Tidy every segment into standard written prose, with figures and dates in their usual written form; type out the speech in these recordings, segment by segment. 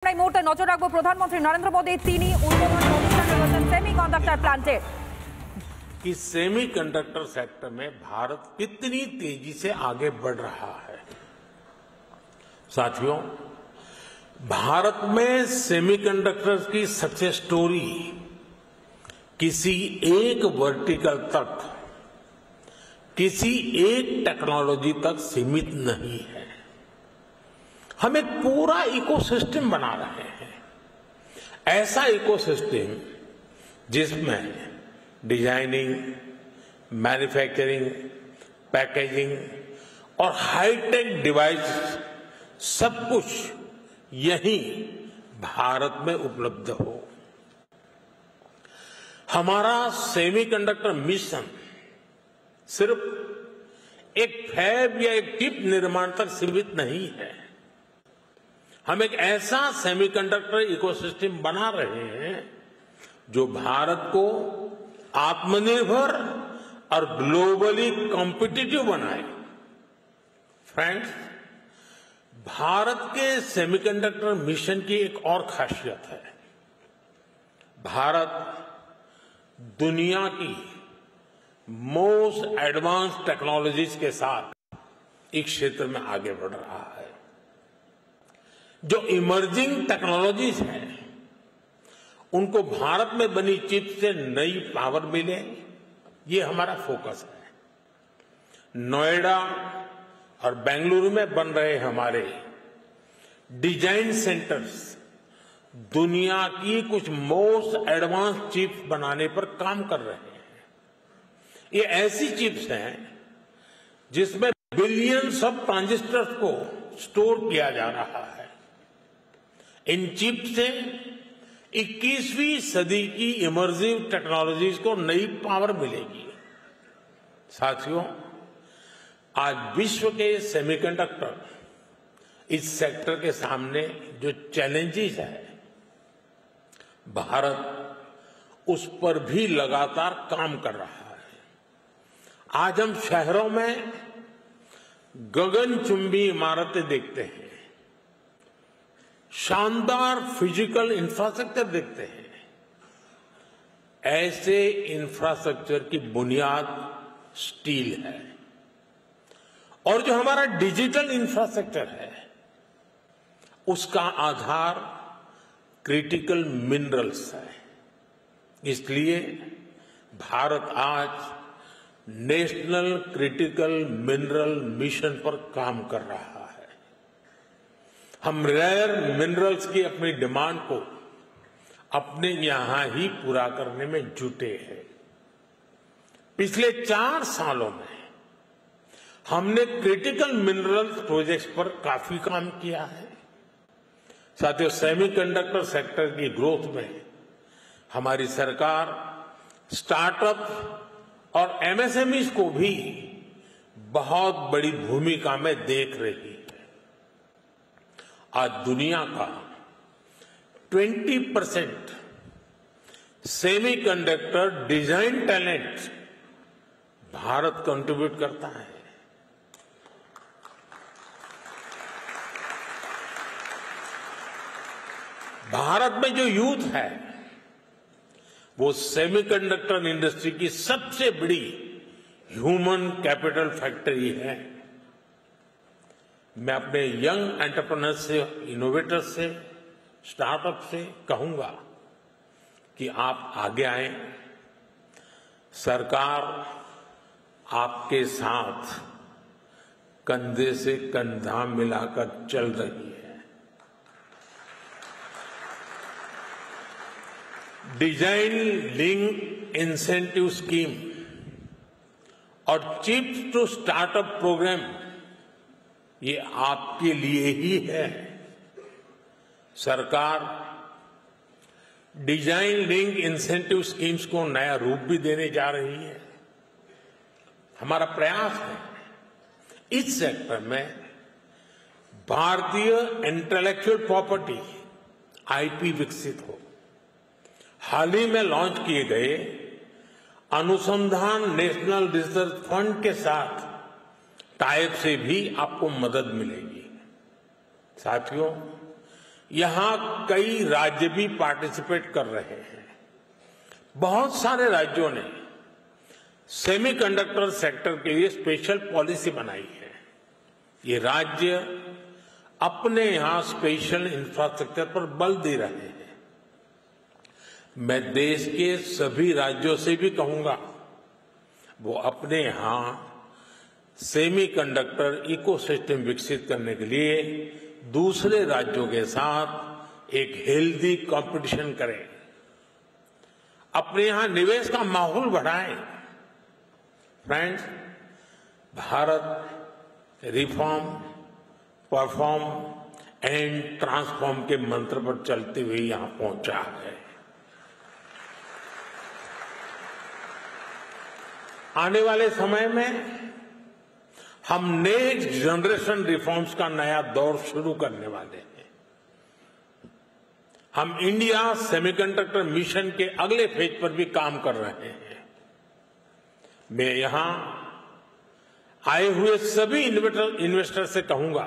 এই মুহূর্তে নজর রাখবো প্রধানমন্ত্রী নরেন্দ্র মোদী তিনি উদ্বোধনী অনুষ্ঠানে রয়েছেন সেমিকন্ডাক্টর প্ল্যান্টে। कि सेमीकंडक्टर सेक्टर में भारत कितनी तेजी से आगे बढ़ रहा है। साथियों, भारत में सेमीकंडक्टर की सक्सेस स्टोरी किसी एक वर्टिकल तक, किसी एक टेक्नोलॉजी तक सीमित नहीं है। हम एक पूरा इकोसिस्टम बना रहे हैं, ऐसा इकोसिस्टम जिसमें डिजाइनिंग, मैन्युफैक्चरिंग, पैकेजिंग और हाईटेक डिवाइस सब कुछ यहीं भारत में उपलब्ध हो। हमारा सेमीकंडक्टर मिशन सिर्फ एक फैब या एक चिप निर्माण तक सीमित नहीं है। हम एक ऐसा सेमीकंडक्टर इकोसिस्टम बना रहे हैं जो भारत को आत्मनिर्भर और ग्लोबली कॉम्पिटिटिव बनाए। फ्रेंड्स, भारत के सेमीकंडक्टर मिशन की एक और खासियत है, भारत दुनिया की मोस्ट एडवांस टेक्नोलॉजीज के साथ इस क्षेत्र में आगे बढ़ रहा है। जो इमर्जिंग टेक्नोलॉजीज हैं उनको भारत में बनी चिप से नई पावर मिले, ये हमारा फोकस है। नोएडा और बेंगलुरु में बन रहे हमारे डिजाइन सेंटर्स दुनिया की कुछ मोस्ट एडवांस चिप्स बनाने पर काम कर रहे हैं। ये ऐसी चिप्स हैं जिसमें बिलियंस ऑफ ट्रांजिस्टर्स को स्टोर किया जा रहा है। इन चिप्स से 21वीं सदी की इमर्सिव टेक्नोलॉजीज को नई पावर मिलेगी। साथियों, आज विश्व के सेमीकंडक्टर इस सेक्टर के सामने जो चैलेंजेस है, भारत उस पर भी लगातार काम कर रहा है। आज हम शहरों में गगनचुंबी इमारतें देखते हैं, शानदार फिजिकल इंफ्रास्ट्रक्चर देखते हैं। ऐसे इंफ्रास्ट्रक्चर की बुनियाद स्टील है और जो हमारा डिजिटल इंफ्रास्ट्रक्चर है उसका आधार क्रिटिकल मिनरल्स है। इसलिए भारत आज नेशनल क्रिटिकल मिनरल मिशन पर काम कर रहा है। हम रेयर मिनरल्स की अपनी डिमांड को अपने यहां ही पूरा करने में जुटे हैं। पिछले 4 सालों में हमने क्रिटिकल मिनरल्स प्रोजेक्ट्स पर काफी काम किया है। साथियों, सेमीकंडक्टर सेक्टर की ग्रोथ में हमारी सरकार स्टार्टअप और एमएसएमईज को भी बहुत बड़ी भूमिका में देख रही है। आज दुनिया का 20% semiconductor design talent Bharat contribute करता है। भारत में जो यूथ है वो सेमीकंडक्टर इंडस्ट्री की सबसे बड़ी ह्यूमन कैपिटल फैक्ट्री है। मैं अपने यंग एंटरप्रेन्योर्स से, इनोवेटर्स से, स्टार्टअप से कहूंगा कि आप आगे आएं। सरकार आपके साथ कंधे से कंधा मिलाकर चल रही है। डिजाइन लिंक इंसेंटिव स्कीम और चिप्स टू स्टार्टअप प्रोग्राम ये आपके लिए ही है। सरकार डिजाइन लिंक इंसेंटिव स्कीम्स को नया रूप भी देने जा रही है। हमारा प्रयास है इस सेक्टर में भारतीय इंटेलेक्चुअल प्रॉपर्टी आईपी विकसित हो। हाल ही में लॉन्च किए गए अनुसंधान नेशनल रिसर्च फंड के साथ टाइप से भी आपको मदद मिलेगी। साथियों, यहां कई राज्य भी पार्टिसिपेट कर रहे हैं। बहुत सारे राज्यों ने सेमीकंडक्टर सेक्टर के लिए स्पेशल पॉलिसी बनाई है। ये राज्य अपने यहां स्पेशल इंफ्रास्ट्रक्चर पर बल दे रहे हैं। मैं देश के सभी राज्यों से भी कहूंगा वो अपने यहां सेमीकंडक्टर इकोसिस्टम विकसित करने के लिए दूसरे राज्यों के साथ एक हेल्दी कंपटीशन करें, अपने यहां निवेश का माहौल बढ़ाएं। Friends, Bharat reform, perform and transform के मंत्र पर चलते हुए यहां पहुंचा है। आने वाले समय में हम नेक्स्ट जनरेशन रिफॉर्म्स का नया दौर शुरू करने वाले हैं। हम इंडिया सेमीकंडक्टर मिशन के अगले फेज पर भी काम कर रहे हैं। मैं यहां आए हुए सभी इन्वेस्टर से कहूंगा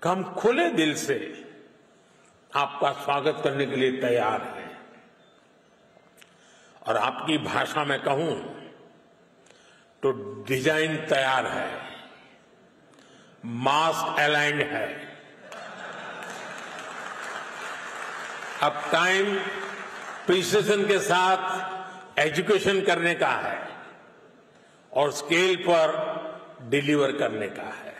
कि हम खुले दिल से आपका स्वागत करने के लिए तैयार हैं। और आपकी भाषा में कहूं तो डिजाइन तैयार है, मास्क अलाइंड है। अब टाइम प्रिसिजन के साथ एजुकेशन करने का है और स्केल पर डिलीवर करने का है।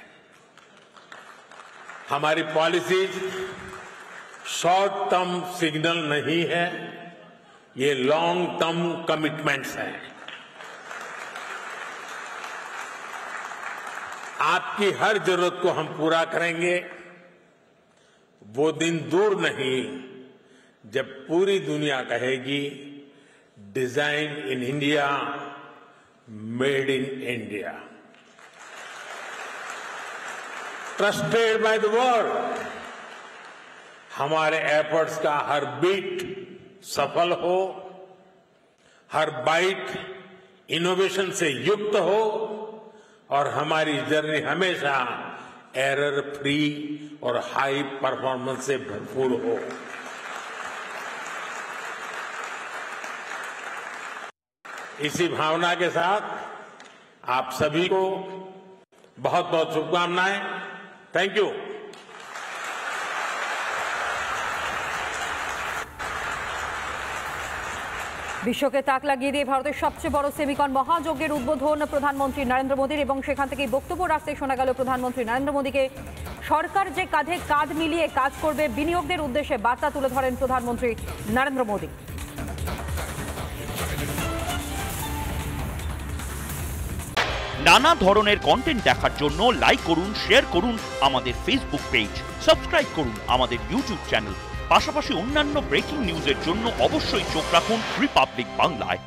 हमारी पॉलिसीज शॉर्ट टर्म सिग्नल नहीं है, ये लॉन्ग टर्म कमिटमेंट्स हैं। आपकी हर जरूरत को हम पूरा करेंगे। वो दिन दूर नहीं जब पूरी दुनिया कहेगी design in India, made in India, trusted by the world. हमारे एफर्ट्स का हर बीट सफल हो, हर बाइट इनोवेशन से युक्त हो और हमारी जर्नी हमेशा एरर फ्री और हाई परफॉर्मेंस से भरपूर हो। इसी भावना के साथ आप सभी को बहुत बहुत शुभकामनाएं। Thank you. বিশ্বকে তাক লাগিয়ে দিয়ে ভারতের সবচেয়ে বড় সেমিকন মহাযজ্ঞের উদ্বোধন প্রধানমন্ত্রী নরেন্দ্র মোদীর এবং সেখান থেকেই বক্তব্য রাখতে শোনা গেল প্রধানমন্ত্রী নরেন্দ্র মোদীকে। সরকার যে কাঁধে কাঁধ মিলিয়ে কাজ করবে বিনিয়োগের উদ্দেশ্যে বার্তা তুলে ধরেন প্রধানমন্ত্রী নরেন্দ্র মোদী। নানা ধরনের কন্টেন্ট দেখার জন্য লাইক করুন, শেয়ার করুন আমাদের ফেসবুক পেজ, সাবস্ক্রাইব করুন আমাদের ইউটিউব চ্যানেল। পাশাপাশি অন্যান্য ব্রেকিং নিউজের জন্য অবশ্যই চোখ রাখুন রিপাবলিক বাংলায়।